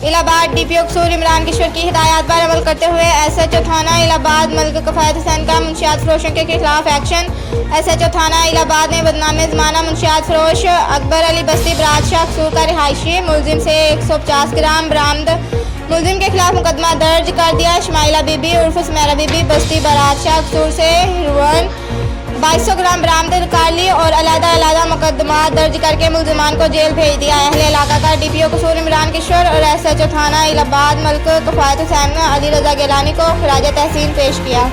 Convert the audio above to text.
Allahabad DPO कसूर इमरान किशोर की हिदायत पर अमल करते हुए SHO थाना इलाहाबाद मलिक कफायत हुसैन का मुंशियात फरोशों के खिलाफ एक्शन। SHO थाना इलाहाबाद ने बदनाम ज़माना मुंशियात फरोश अकबर अली बस्ती बरादशाह कसूर का रिहायशी मुलजिम से 150 ग्राम बरामद। मुलजिम के खिलाफ मुकदमा दर्ज कर दिया। शमाइला बीबी उर्फ सुमेरा बीबी बस्ती बरादशाह कसूर से हेरोइन 2200 ग्राम बरामद कर ली और अलग-अलग मुकदमा दर्ज करके मुलजिमान को जेल भेज दिया। अहले इलाका का डीपीओ कसूर इमरान किशोर और SHO थाना इलाहाबाद मलिक कफायत हुसैन ने अली रजा गिलानी को खिराज तहसीन पेश किया।